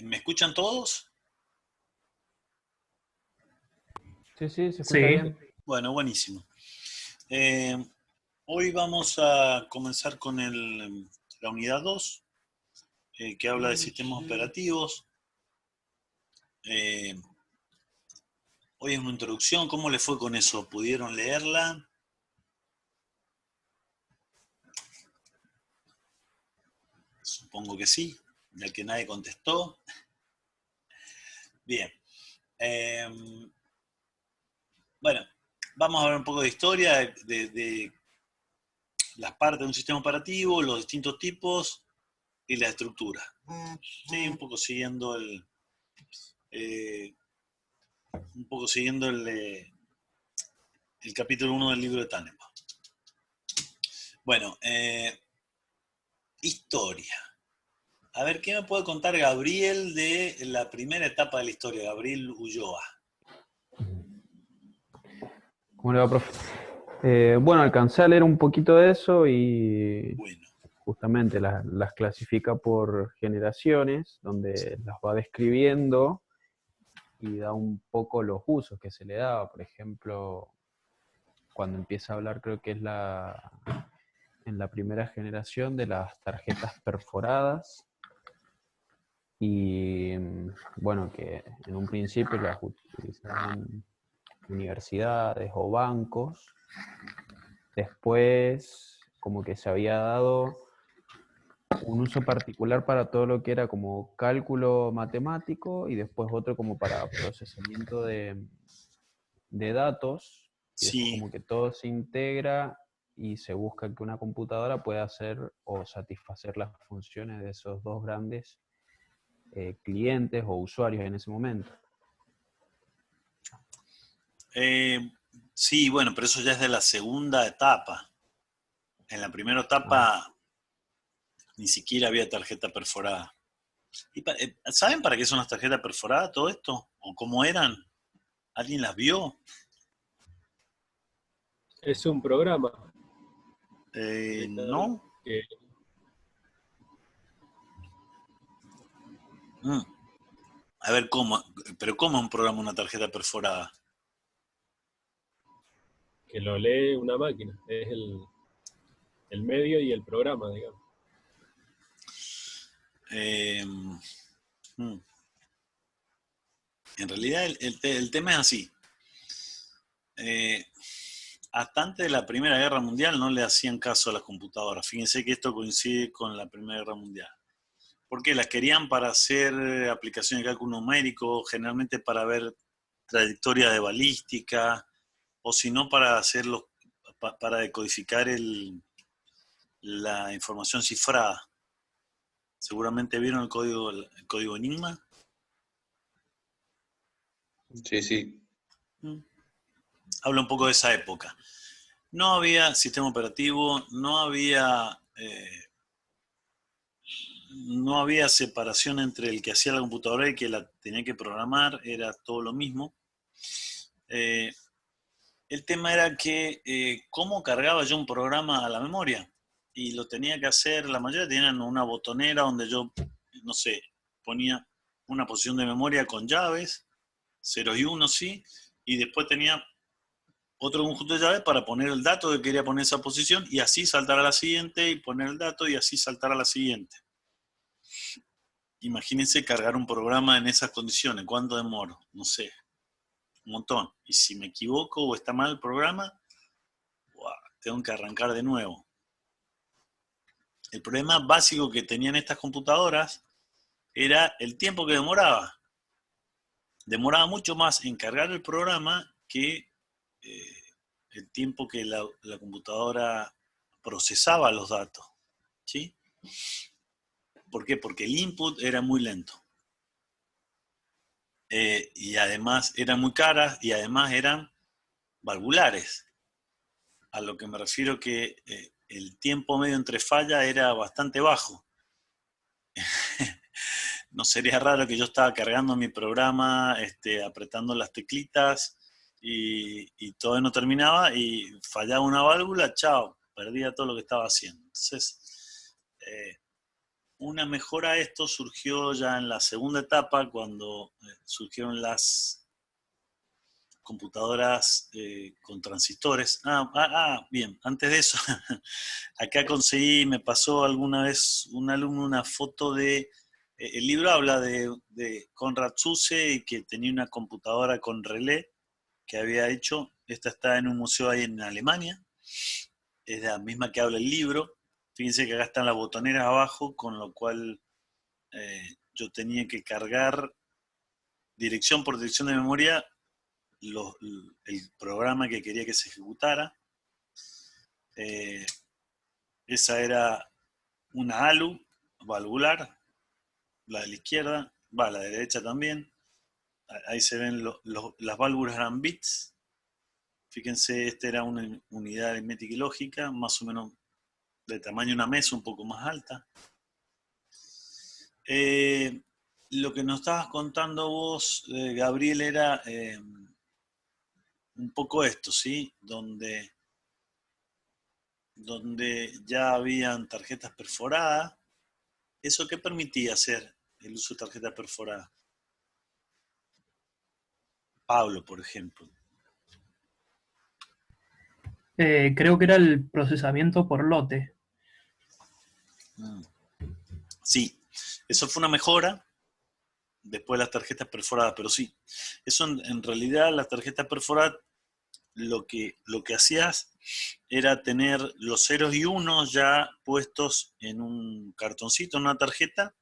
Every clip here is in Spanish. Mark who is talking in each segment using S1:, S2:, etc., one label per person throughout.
S1: ¿Me escuchan todos?
S2: Sí, sí, se escucha
S3: Sí,
S2: bien.
S1: Bueno, buenísimo. Eh, Hoy vamos a comenzar con la unidad 2, que habla de sistemas operativos. Eh, Hoy es una introducción. ¿Cómo le fue con eso? ¿Pudieron leerla? Supongo que sí, ya que nadie contestó. Bien. Eh, bueno, vamos a ver un poco de historia de las partes de un sistema operativo, los distintos tipos y la estructura. Sí, eh, un poco siguiendo el capítulo 1 del libro de Tannenbaum. Bueno, historia. A ver, ¿qué me puede contar Gabriel de la primera etapa de la historia? Gabriel Ulloa.
S2: ¿Cómo le va, profe? Bueno, alcancé a leer un poquito de eso y
S1: Bueno,
S2: justamente las clasifica por generaciones, donde las va describiendo y da un poco los usos que se le daba. Por ejemplo, cuando empieza a hablar, creo que es en la primera generación de las tarjetas perforadas y bueno, que en un principio las utilizaban universidades o bancos. Después, como que se había dado un uso particular para todo lo que era como cálculo matemático y después otro como para procesamiento de datos, y después
S1: sí.
S2: como que todo se integra y se busca que una computadora pueda hacer o satisfacer las funciones de esos dos grandes clientes o usuarios en ese momento.
S1: Eh, sí, bueno, pero eso ya es de la segunda etapa. En la primera etapa ni siquiera había tarjeta perforada. ¿Saben para qué son las tarjetas perforadas, todo esto? ¿O cómo eran? ¿Alguien las vio?
S3: es un programa
S1: No.
S3: que
S1: Mm. A ver, ¿cómo? ¿Pero cómo es un programa una tarjeta perforada?
S3: lo lee una máquina. Es el medio y el programa, digamos.
S1: Eh, mm. En realidad el tema es así. Eh, Hasta antes de la Primera Guerra Mundial no le hacían caso a las computadoras. Fíjense que esto coincide con la Primera Guerra Mundial. Porque las querían para hacer aplicaciones de cálculo numérico, generalmente para ver trayectorias de balística, o si no para hacerlo, para decodificar la información cifrada. Seguramente vieron el código Enigma.
S4: Sí, sí.
S1: Habla un poco de esa época. No había sistema operativo, no había separación entre el que hacía la computadora y el que la tenía que programar, era todo lo mismo. Eh, el tema era que cómo cargaba yo un programa a la memoria. Y lo tenía que hacer, la mayoría tenían una botonera donde yo, no sé, ponía una posición de memoria con llaves, ceros y unos, sí, y después tenía otro conjunto de llaves para poner el dato que quería poner esa posición y así saltar a la siguiente y poner el dato y así saltar a la siguiente. Imagínense cargar un programa en esas condiciones. ¿Cuánto demoro? No sé, un montón. Y si me equivoco o está mal el programa, wow, tengo que arrancar de nuevo. El problema básico que tenían estas computadoras era el tiempo que demoraba. Demoraba mucho más en cargar el programa que el tiempo que la computadora procesaba los datos. ¿Sí? ¿Por qué? Porque el input era muy lento. Y además eran muy caras y además eran valvulares. A lo que me refiero que el tiempo medio entre fallas era bastante bajo. No sería raro que yo estaba cargando mi programa, apretando las teclitas y todavía no terminaba y fallaba una válvula, chao, perdía todo lo que estaba haciendo. Entonces, una mejora a esto surgió ya en la segunda etapa, cuando surgieron las computadoras con transistores. Bien, antes de eso, acá me pasó alguna vez un alumno una foto de, el libro habla de Konrad Zuse, y que tenía una computadora con relé que había hecho. Esta está en un museo ahí en Alemania, es la misma que habla el libro. Fíjense que acá están las botoneras abajo, con lo cual yo tenía que cargar dirección por dirección de memoria el programa que quería que se ejecutara. Esa era una ALU valvular, la de la izquierda, la de la derecha también. Ahí se ven las válvulas eran bits. Fíjense, esta era una unidad aritmética y lógica, más o menos de tamaño de una mesa, un poco más alta. Lo que nos estabas contando vos, Gabriel, era un poco esto, ¿sí? Donde ya habían tarjetas perforadas. ¿Eso qué permitía hacer el uso de tarjeta perforada? Pablo, por ejemplo.
S5: Creo que era el procesamiento por lote.
S1: Sí, eso fue una mejora después de las tarjetas perforadas, pero sí, eso en realidad las tarjetas perforadas lo que hacías era tener los ceros y unos ya puestos en un cartoncito, en una tarjeta,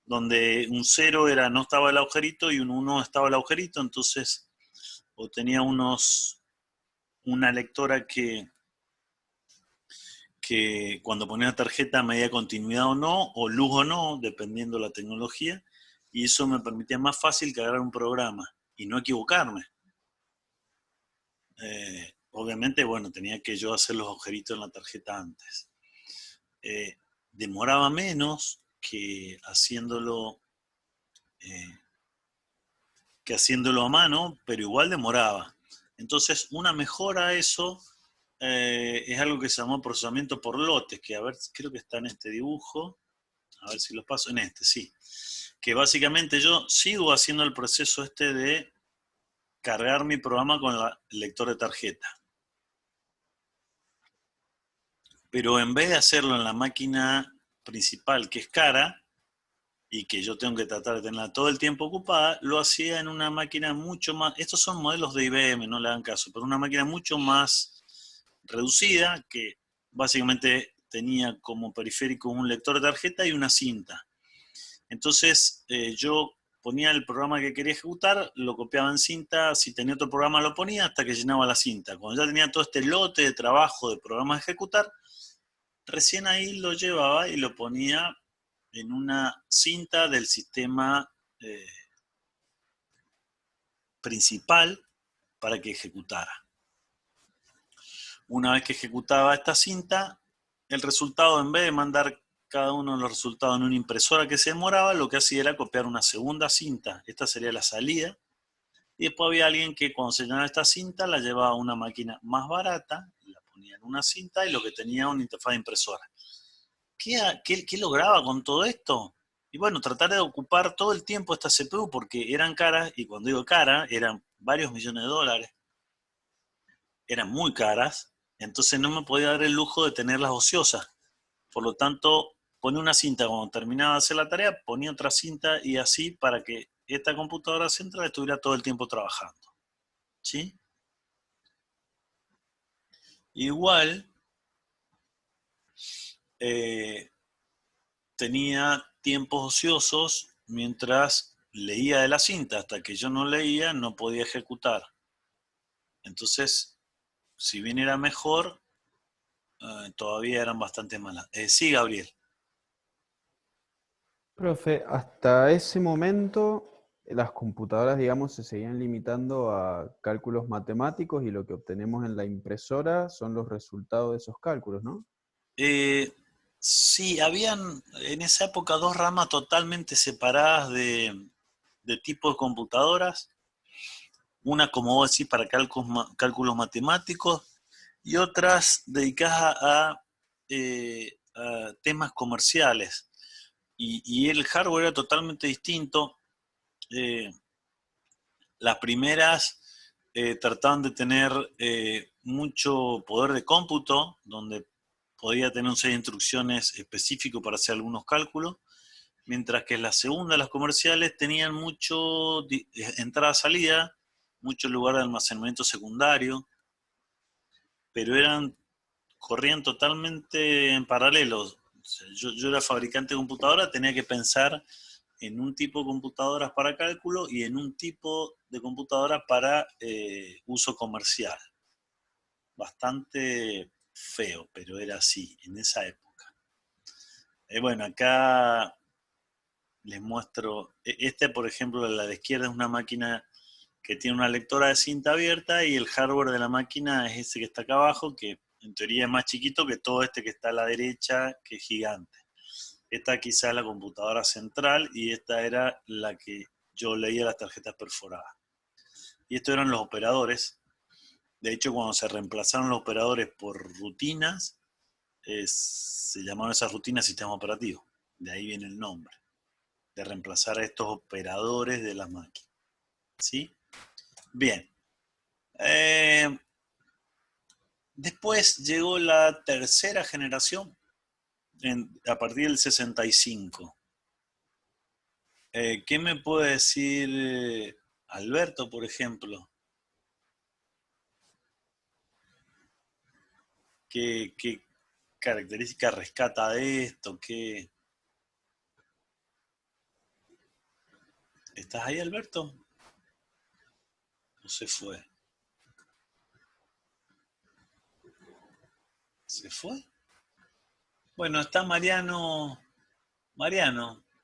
S1: donde un 0 no estaba el agujerito y un 1 estaba el agujerito. Entonces, o tenía una lectora que cuando ponía la tarjeta medía continuidad o no, o luz o no, dependiendo de la tecnología, y eso me permitía más fácil cargar un programa y no equivocarme. Obviamente, bueno, tenía que yo hacer los agujeritos en la tarjeta antes. Demoraba menos que haciéndolo a mano, pero igual demoraba. Entonces, una mejora a eso es algo que se llamó procesamiento por lotes, que a ver, creo que está en este dibujo, a ver si lo paso, en este, sí. Que básicamente yo sigo haciendo el proceso este de cargar mi programa con el lector de tarjeta. Pero en vez de hacerlo en la máquina principal, que es cara, y que yo tengo que tratar de tenerla todo el tiempo ocupada, lo hacía en una máquina mucho más, estos son modelos de IBM, no le hagan caso, pero una máquina mucho más reducida, que básicamente tenía como periférico un lector de tarjeta y una cinta. Entonces yo ponía el programa que quería ejecutar, lo copiaba en cinta, si tenía otro programa lo ponía hasta que llenaba la cinta. Cuando ya tenía todo este lote de trabajo de programas a ejecutar, recién ahí lo llevaba y lo ponía en una cinta del sistema principal para que ejecutara. Una vez que ejecutaba esta cinta, el resultado, en vez de mandar cada uno de los resultados en una impresora que se demoraba, lo que hacía era copiar una segunda cinta. Esta sería la salida. Y después había alguien que cuando se llenaba esta cinta la llevaba a una máquina más barata, la ponía en una cinta y lo que tenía una interfaz de impresora. ¿Qué lograba con todo esto? Y bueno, tratar de ocupar todo el tiempo esta CPU, porque eran caras, y cuando digo cara, eran varios millones de dólares. Eran muy caras, entonces no me podía dar el lujo de tenerlas ociosas. Por lo tanto, ponía una cinta cuando terminaba de hacer la tarea, ponía otra cinta y así para que esta computadora central estuviera todo el tiempo trabajando. ¿Sí? Igual, tenía tiempos ociosos mientras leía de la cinta. Hasta que yo no leía, no podía ejecutar. Entonces, si bien era mejor, todavía eran bastante malas. Sí, Gabriel.
S2: Profe, hasta ese momento las computadoras, digamos, se seguían limitando a cálculos matemáticos y lo que obtenemos en la impresora son los resultados de esos cálculos, ¿no?
S1: Sí, habían en esa época dos ramas totalmente separadas de tipo de computadoras. Una, como vos decís, para cálculos matemáticos, y otras dedicadas a temas comerciales. y el hardware era totalmente distinto. Las primeras trataban de tener mucho poder de cómputo, donde podía tener un set de instrucciones específico para hacer algunos cálculos, mientras que las segundas, las comerciales, tenían mucho entrada-salida, mucho lugar de almacenamiento secundario, pero corrían totalmente en paralelo. O sea, yo era fabricante de computadora, tenía que pensar en un tipo de computadoras para cálculo y en un tipo de computadora para uso comercial. Bastante feo, pero era así, en esa época. Bueno, acá les muestro, por ejemplo, la de izquierda es una máquina que tiene una lectora de cinta abierta y el hardware de la máquina es ese que está acá abajo, que en teoría es más chiquito que todo este que está a la derecha, que es gigante. Esta quizá es la computadora central y esta era la que yo leía las tarjetas perforadas. Y estos eran los operadores. De hecho, cuando se reemplazaron los operadores por rutinas, se llamaron esas rutinas sistemas operativos. De ahí viene el nombre, de reemplazar a estos operadores de la máquina. ¿Sí? Bien. Después llegó la tercera generación, a partir del 65. ¿Qué me puede decir Alberto, por ejemplo? ¿Qué características rescata de esto? ¿Estás ahí, Alberto? ¿O se fue? ¿Se fue? Bueno, está Mariano,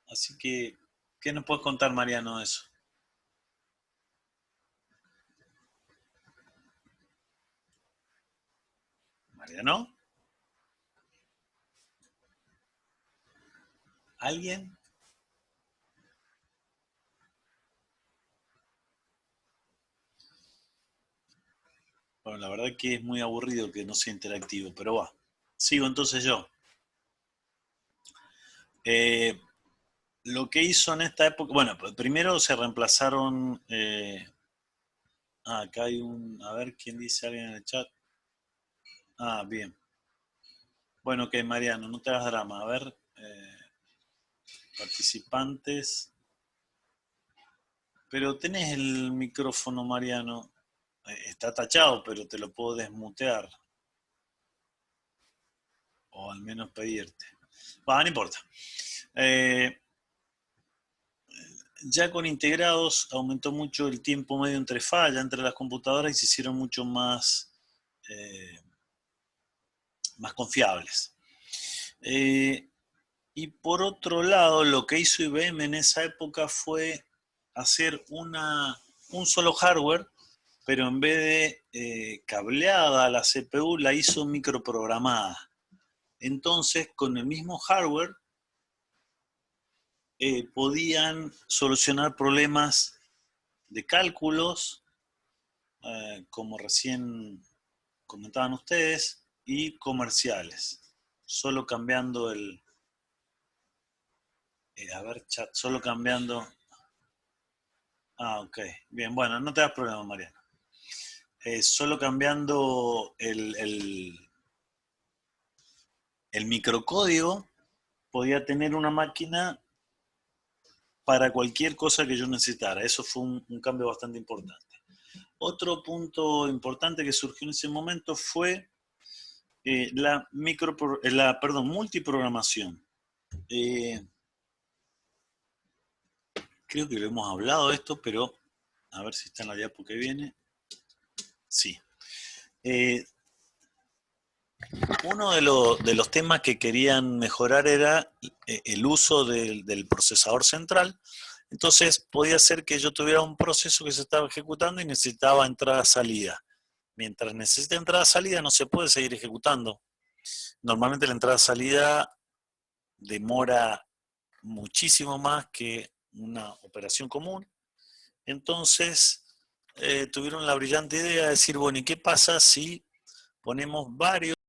S1: así que, ¿qué nos puedes contar, Mariano, de eso? ¿Mariano? ¿Alguien? Bueno, la verdad que es muy aburrido que no sea interactivo, pero va. Sigo entonces yo. Lo que hizo en esta época, bueno, primero se reemplazaron, acá hay a ver, ¿quién dice alguien en el chat? Ah, bien. Bueno, ok, Mariano, no te hagas drama. A ver, participantes. Pero tenés el micrófono, Mariano. Está tachado, pero te lo puedo desmutear. O al menos pedirte. Va, no importa. Ya con integrados aumentó mucho el tiempo medio entre falla entre las computadoras y se hicieron mucho más confiables. Y por otro lado, lo que hizo IBM en esa época fue hacer un solo hardware, pero en vez de cableada a la CPU, la hizo microprogramada. Entonces, con el mismo hardware, podían solucionar problemas de cálculos, como recién comentaban ustedes, y comerciales. Solo cambiando a ver, chat, solo cambiando. Ah, ok. Bien, bueno, no te das problema, Mariano. Solo cambiando el microcódigo, podía tener una máquina para cualquier cosa que yo necesitara. Eso fue un cambio bastante importante. Otro punto importante que surgió en ese momento fue la multiprogramación. Creo que lo hemos hablado de esto, pero a ver si está en la diapo que viene. Sí. Uno de los temas que querían mejorar era el uso del procesador central. Entonces podía ser que yo tuviera un proceso que se estaba ejecutando y necesitaba entrada-salida. Mientras necesite entrada-salida no se puede seguir ejecutando. Normalmente la entrada-salida demora muchísimo más que una operación común. Entonces tuvieron la brillante idea de decir, bueno, ¿y qué pasa si ponemos varios